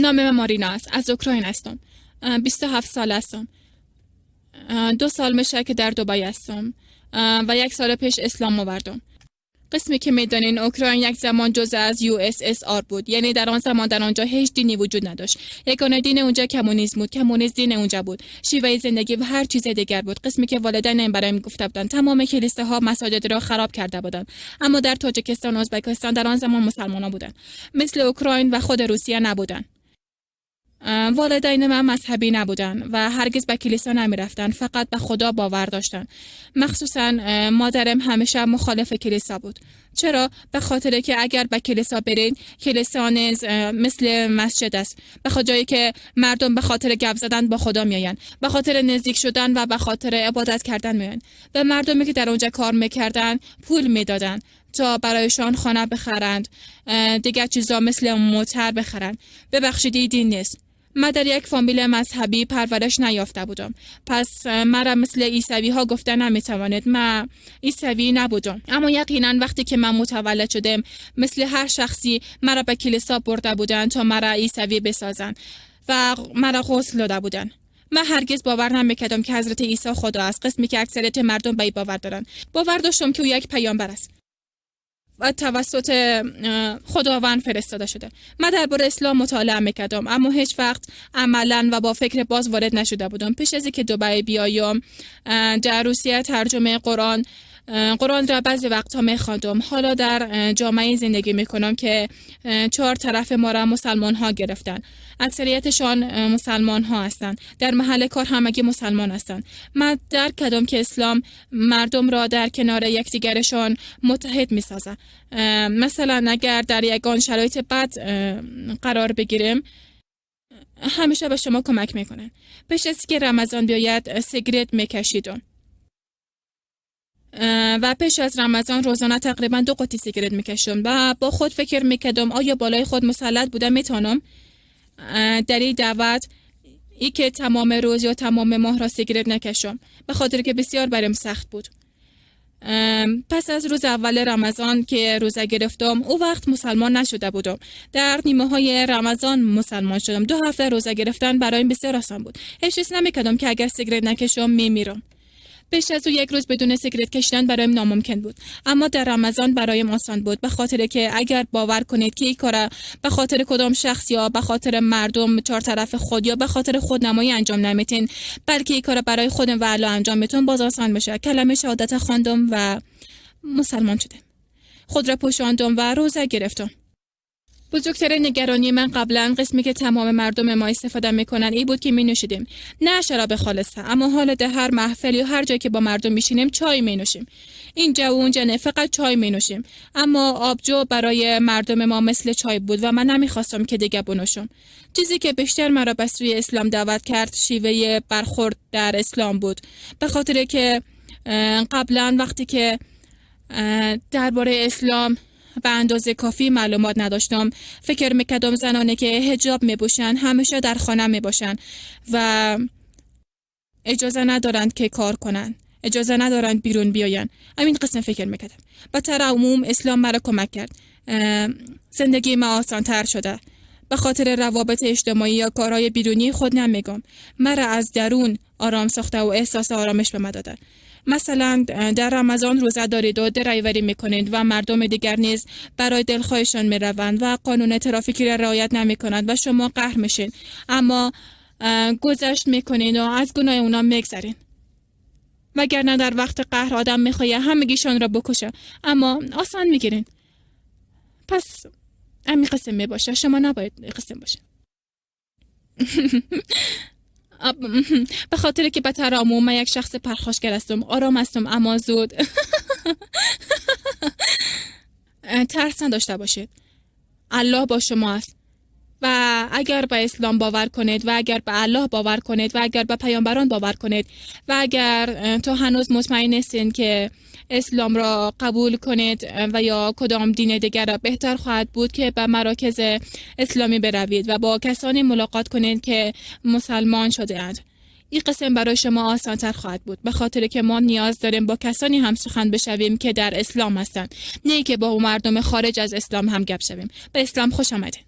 نام من مارینا است. از اوکراین هستم. 27 سال هستم. 2 سال میشه که در دبی هستم و 1 سال پیش اسلام آوردم. قسمی که میدانین اوکراین یک زمان جزء از USSR بود، یعنی در آن زمان در آنجا هیچ دینی وجود نداشت. یگانه دین اونجا کمونیسم بود. کمونیسم دین اونجا بود، شیوه زندگی و هر چیز دیگر بود. قسمی که والدینم برایم گفته بودند تمام کلیساها مساجد را خراب کرده بودند، اما در تاجیکستان و ازبکستان در آن زمان مسلمانان بودند، مثل اوکراین و خود روسیه نبودند. والدین من مذهبی نبودن و هرگز به کلیسا نمی رفتن، فقط به خدا باور داشتن. مخصوصا مادرم همیشه مخالف کلیسا بود. چرا؟ به خاطر که اگر به کلیسا برید، کلیسا نیز مثل مسجد است. به جایی که مردم به خاطر گپ زدن با خدا میآیند، به خاطر نزدیک شدن و به خاطر عبادت کردن میآیند. به مردمی که در اونجا کار میکردن پول میدادن تا برایشان خانه بخرند، دیگر چیزا مثل موتر بخرند. ببخشید، دین نیست. من در یک فامیل مذهبی پرورش نیافته بودم، پس مرا مثل عیسوی ها گفته نمیتوانید. من عیسوی نبودم، اما یقینا وقتی که من متولد شدم مثل هر شخصی مرا به کلیسا برده بودند تا مرا عیسوی بسازند و مرا غسل داده بودند. من هرگز باور نمیکردم که حضرت عیسی خدا است، قسمی که اکثریت مردم به این باور دارند. باور داشتم که او یک پیامبر است و توسط خداوند فرستاده شده. من درباره اسلام مطالعه میکردم، اما هیچ وقت عملا و با فکر باز وارد نشده بودم. پیش از اینکه دبی بیایم در روسیه ترجمه قرآن را بعضی وقتها میخواندم. حالا در جامعه زندگی میکنم که 4 طرف ما را مسلمان ها گرفتن. اکثریتشان مسلمان ها هستند. در محل کار همگی مسلمان هستند. من درک کردم که اسلام مردم را در کنار یکدیگرشان متحد میسازد. مثلا اگر در یگان شرایط بد قرار بگیریم، همیشه به شما کمک میکنن. پیش از که رمضان بیاید سیگرت میکشیدم و پیش از رمضان روزانه تقریبا 2 قطعه سیگرت میکشم و با خود فکر میکردم آیا بالای خود مسلط بودم میتونم در این دعوت ای که تمام روز یا تمام ماه را سیگرت نکشم، به خاطر که بسیار برام سخت بود. پس از روز اول رمضان که روزه گرفتم، او وقت مسلمان نشده بودم. در نیمه های رمضان مسلمان شدم. 2 هفته روزه گرفتن برایم بسیار آسان بود. هیچ حس نمیکردم که اگر سیگرت نکشم میمیرم. پیش از او 1 روز بدون سیگرت کشیدن برایم ناممکن بود، اما در رمضان برایم آسان بود، به خاطر که اگر باور کنید که این کار به خاطر کدام شخص یا به خاطر مردم 4 طرف خود یا به خاطر خودنمایی انجام نمیتین، بلکه این کار برای خود و الله انجام میتون، باز آسان میشه. کلمه شهادت خواندم و مسلمان شدم. خود را پوشاندم و روزه گرفتم. بزرگترین نگرانی من قبلا، قسمی که تمام مردم ما استفاده میکنن، این بود که می نوشیدیم نه شراب خالصه، اما حالا در هر محفل یا هر جایی که با مردم میشینیم چای می نوشیم. اینجا و اونجا نه، فقط چای می نوشیم. اما آبجو برای مردم ما مثل چای بود و من نمیخواستم که دیگه بنوشم. چیزی که بیشتر مرا به سوی اسلام دعوت کرد شیوه برخورد در اسلام بود، به خاطر که قبلا وقتی که درباره اسلام به اندازه کافی معلومات نداشتم، فکر میکردم زنانی که حجاب میپوشن همیشه در خانه میباشن و اجازه ندارند که کار کنن، اجازه ندارند بیرون بیاین. همین قسم فکر میکردم. به طور عموم اسلام مرا کمک کرد. زندگی ما آسان تر شده. به خاطر روابط اجتماعی یا کارهای بیرونی خود نمیگم، مرا از درون آرام ساخته و احساس آرامش به من داده. مثلا در رمضان روزه دارید و درایوری میکنید و مردم دیگر نیز برای دلخواهشان میروند و قانون ترافیکی را رعایت نمیکنند و شما قهر میشین، اما گذشت میکنید و از گناه اونا میگذرین. وگرنه در وقت قهر آدم میخواد همگیشان را بکشه، اما آسان میگیرین. پس همین قسم میباشه، شما نباید قسم باشه. به خاطر که به طور عموم من یک شخص پرخاشگر هستم، آرام هستم، اما زود ترس نداشته باشید. الله با شما است و اگر به اسلام باور کنید و اگر به الله باور کنید و اگر به پیامبران باور کنید و اگر تو هنوز مطمئن نیستین که اسلام را قبول کنید و یا کدام دین دیگر را، بهتر خواهد بود که به مراکز اسلامی بروید و با کسانی ملاقات کنید که مسلمان شده اند. این قسم برای شما آسان‌تر خواهد بود، به خاطر که ما نیاز داریم با کسانی هم سخن بشویم که در اسلام هستند، نه که با مردم خارج از اسلام هم گپ شویم. به اسلام خوش آمدید.